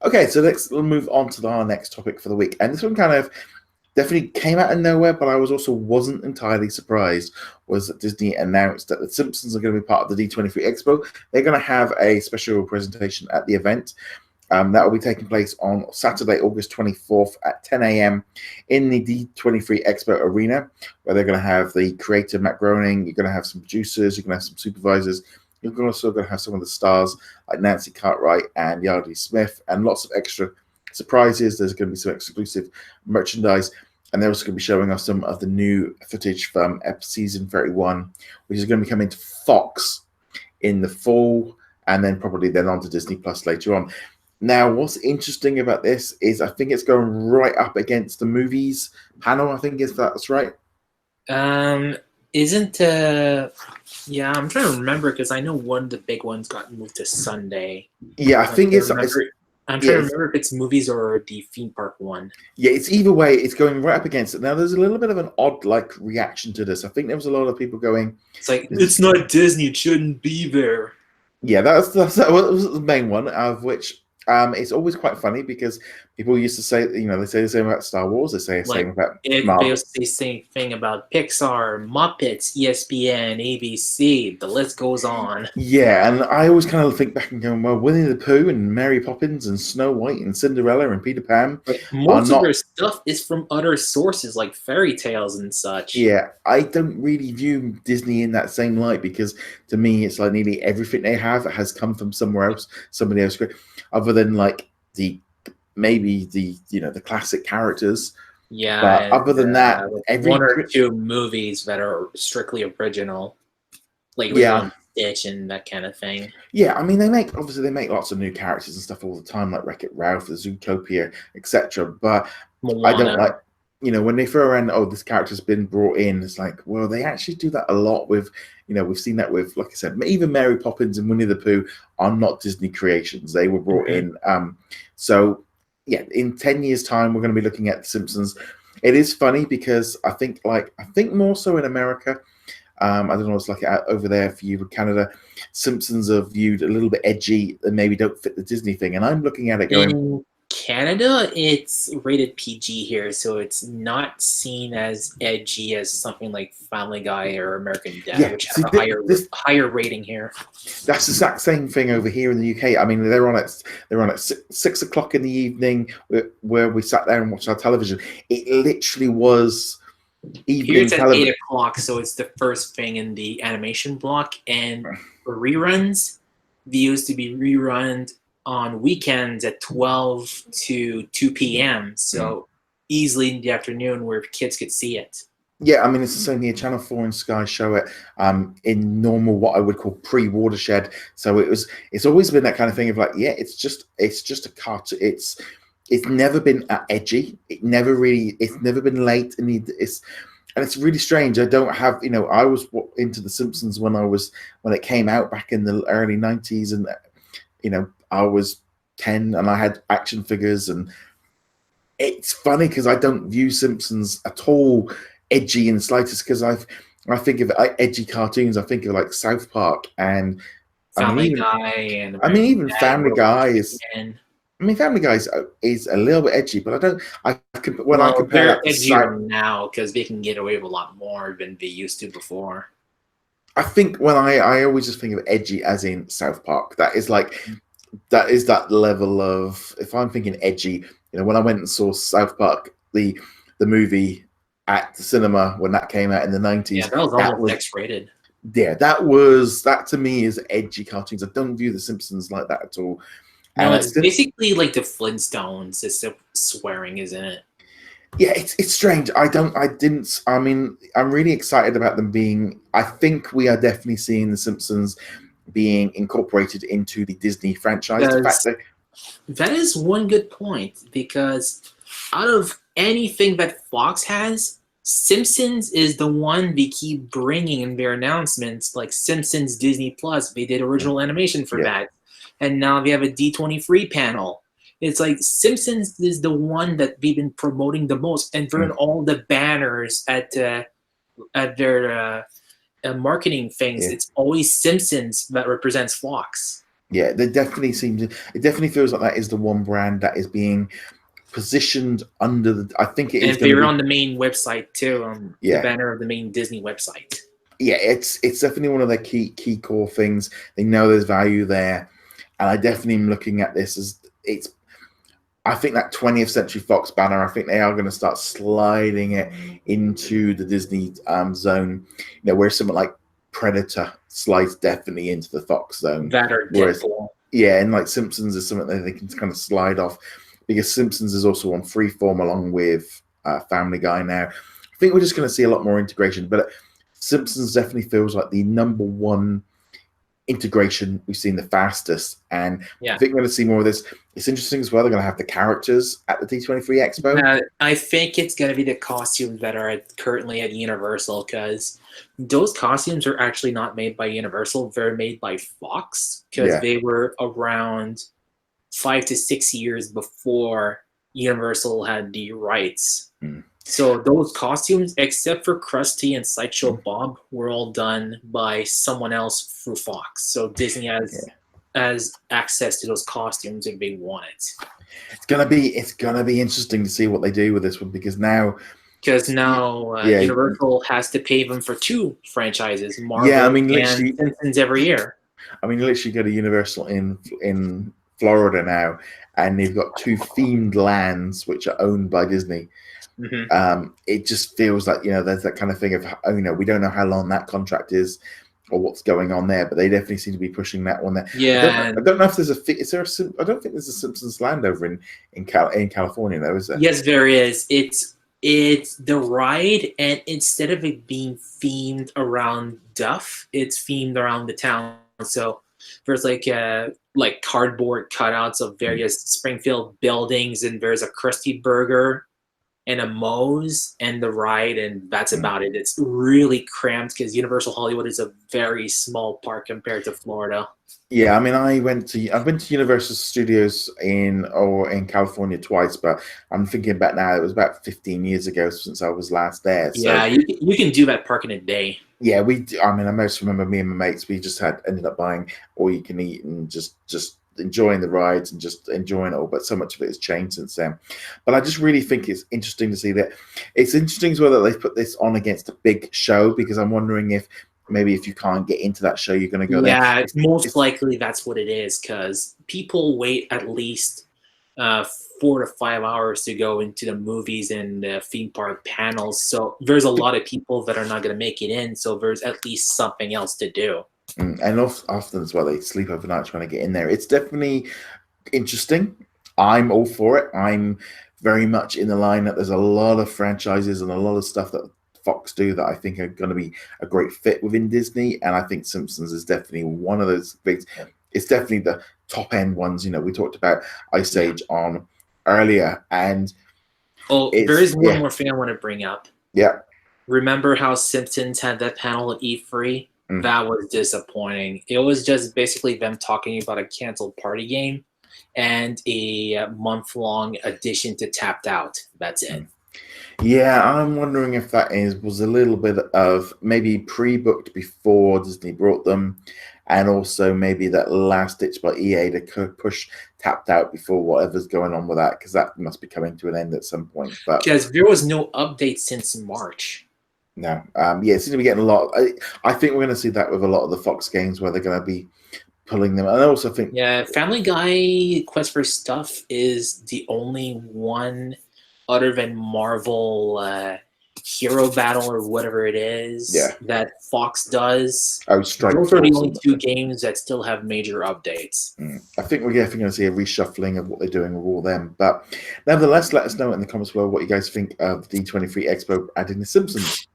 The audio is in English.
Okay, so we'll move on to our next topic for the week, and this one kind of definitely came out of nowhere, but I wasn't entirely surprised. Was that Disney announced that the Simpsons are going to be part of the D23 Expo? They're going to have a special presentation at the event. That will be taking place on Saturday, August 24th at 10 a.m. in the D23 Expo Arena, where they're going to have the creator, Matt Groening. You're going to have some producers. You're going to have some supervisors. You're also going to have some of the stars like Nancy Cartwright and Yardley Smith, and lots of extra surprises. There's going to be some exclusive merchandise, and they're also going to be showing us some of the new footage from season 31, which is going to be coming to Fox in the fall, and then probably then on to Disney Plus later on. Now, what's interesting about this is I think it's going right up against the movies panel. I think that's right. Isn't yeah, I'm trying to remember because I know one of the big ones got moved to Sunday. Yeah, I think I'm trying to remember if it's movies or the theme park one. Yeah, it's either way. It's going right up against it. Now, there's a little bit of an odd reaction to this. I think there was a lot of people going, "It's like it's not Disney. It shouldn't be there." Yeah, that was the main one, of which it's always quite funny because people used to say, they say the same about Star Wars. They say the same about Marvel. They say the same thing about Pixar, Muppets, ESPN, ABC. The list goes on. Yeah, and I always kind of think back and go, well, Winnie the Pooh and Mary Poppins and Snow White and Cinderella and Peter Pan. But most of their stuff is from other sources like fairy tales and such. Yeah, I don't really view Disney in that same light because to me, it's like nearly everything they have has come from somewhere else, somebody else. Other than the classic characters. Yeah, but other than that, one or two movies that are strictly original, like Stitch and that kind of thing. Yeah, I mean they make lots of new characters and stuff all the time, like Wreck-It Ralph, the Zootopia, etc. But Moana. I don't like when they throw around, this character's been brought in. It's like, well, they actually do that a lot with, we've seen that with, like I said, even Mary Poppins and Winnie the Pooh are not Disney creations. They were brought in. So, yeah, in 10 years' time, we're going to be looking at The Simpsons. It is funny because I think more so in America, I don't know what's like out over there for you in Canada, Simpsons are viewed a little bit edgy and maybe don't fit the Disney thing. And I'm looking at it going, Canada, it's rated PG here, so it's not seen as edgy as something like Family Guy or American Dad, which have a higher rating here. That's the exact same thing over here in the UK. I mean, they're on at 6 o'clock in the evening where we sat there and watched our television. It literally was evening. Here it's at 8 o'clock, so it's the first thing in the animation block. And for reruns, they used to be rerun on weekends at 12 to 2 p.m. So easily in the afternoon where kids could see it. Yeah, I mean, it's the same here. Channel 4 and Sky show it in normal, what I would call pre-watershed. So it's always been that kind of thing of it's just a cartoon. It's never been edgy. It's never been late, and it's really strange. I don't have, I was into The Simpsons when it came out back in the early 90s, and I was 10 and I had action figures, and it's funny because I don't view Simpsons at all edgy in the slightest, because I think of edgy cartoons. I think of South Park and Family Guy, and even Family Guy is. Family Guy is a little bit edgy, but I compare that to edgier now because they can get away with a lot more than they used to before. I think when I always just think of edgy as in South Park. That is that level of, if I'm thinking edgy, when I went and saw South Park, the movie at the cinema when that came out in the 90s. Yeah, that was almost X-rated. Yeah, that to me is edgy cartoons. I don't view The Simpsons like that at all. No, it's basically like the Flintstones. It's swearing, isn't it? Yeah, it's strange. I'm really excited about them being. I think we are definitely seeing The Simpsons being incorporated into the Disney franchise. That is one good point, because out of anything that Fox has, Simpsons is the one they keep bringing in their announcements, like Simpsons Disney Plus. They did original animation for that. And now they have a D23 panel. It's like Simpsons is the one that we've been promoting the most, and they're in all the banners at their marketing things. It's always Simpsons that represents Fox. Yeah, they definitely seem to. It definitely feels like that is the one brand that is being positioned under the. I think it is And going to they're be. on the main website too, on the Yeah, banner of the main Disney website. yeah. It's definitely one of their key core things. They know there's value there, and I definitely am looking at this as it's. I think that 20th Century Fox banner. I think they are going to start sliding it into the Disney zone. You know, where something like Predator slides definitely into the Fox zone, That or whereas Deadpool. yeah, and like Simpsons is something that they can kind of slide off because Simpsons is also on Freeform along with Family Guy now. I think we're just going to see a lot more integration, but Simpsons definitely feels like the number one integration we've seen the fastest, and I Yeah. think we're going to see more of this. It's interesting as well. They're going to have the characters at the D23 Expo. I think it's going to be the costumes that are currently at Universal, because those costumes are actually not made by Universal. They're made by Fox, because Yeah, they were around 5 to 6 years before Universal had the rights. mm. So those costumes, except for Krusty and Sideshow Mm. Bob, were all done by someone else through Fox. So Disney has access to those costumes if they want it. It's gonna be interesting to see what they do with this one because now, Because now yeah, Universal has to pay them for two franchises, yeah. I Marvel mean, and literally, Simpsons, every year. literally go to Universal in Florida now, and they've got two themed lands which are owned by Disney. Mm-hmm. It just feels like there's that kind of thing of we don't know how long that contract is or what's going on there, but they definitely seem to be pushing that one there. Yeah, I don't know if there's I don't think there's a Simpsons land over in California though, is there? yes, there is. It's the ride, and instead of it being themed around Duff, it's themed around the town. So there's like cardboard cutouts of various Springfield buildings, and there's a Krusty Burger and a Moe's and the ride, and that's Mm. about it. It's really cramped because Universal Hollywood is a very small park compared to Florida. Yeah, I mean, I've been to Universal Studios in California twice, but I'm thinking back now. It was about 15 years ago since I was last there. So Yeah, you can do that park in a day. yeah, I mean, I most remember me and my mates. We just ended up buying all you can eat and just enjoying the rides and just enjoying it all. But so much of it has changed since then. But I just really think it's interesting to see that. It's interesting as well that they've put this on against a big show because I'm wondering if maybe if you can't get into that show, you're going to go there. Yeah, most likely that's what it is, because people wait at least 4 to 5 hours to go into the movies and the theme park panels. So there's a lot of people that are not going to make it in. So there's at least something else to do. And often as well, they sleep overnight trying to get in there. It's definitely interesting. I'm all for it. I'm very much in the line that there's a lot of franchises and a lot of stuff that Fox do that I think are going to be a great fit within Disney. And I think Simpsons is definitely one of those things. It's definitely the top end ones. We talked about Ice Age on earlier, and Oh, there is one more thing I want to bring up. Yeah. Remember how Simpsons had that panel at E3? Mm. That was disappointing. It was just basically them talking about a canceled party game and a month-long addition to Tapped Out. That's it. Yeah, I'm wondering if that was a little bit of maybe pre-booked before Disney brought them, and also maybe that last ditch by EA to push Tapped Out before whatever's going on with that, because that must be coming to an end at some point. But because there was no update since March. No, yeah, it seems to be getting a lot. I think we're going to see that with a lot of the Fox games where they're going to be pulling them. And I also think, yeah, Family Guy Quest for Stuff is the only one other than Marvel Hero Battle or whatever it is that Fox does. Strike Those are the only two games that still have major updates. I think we're definitely going to see a reshuffling of what they're doing with all them. But nevertheless, let us know in the comments below what you guys think of the D23 Expo adding the Simpsons.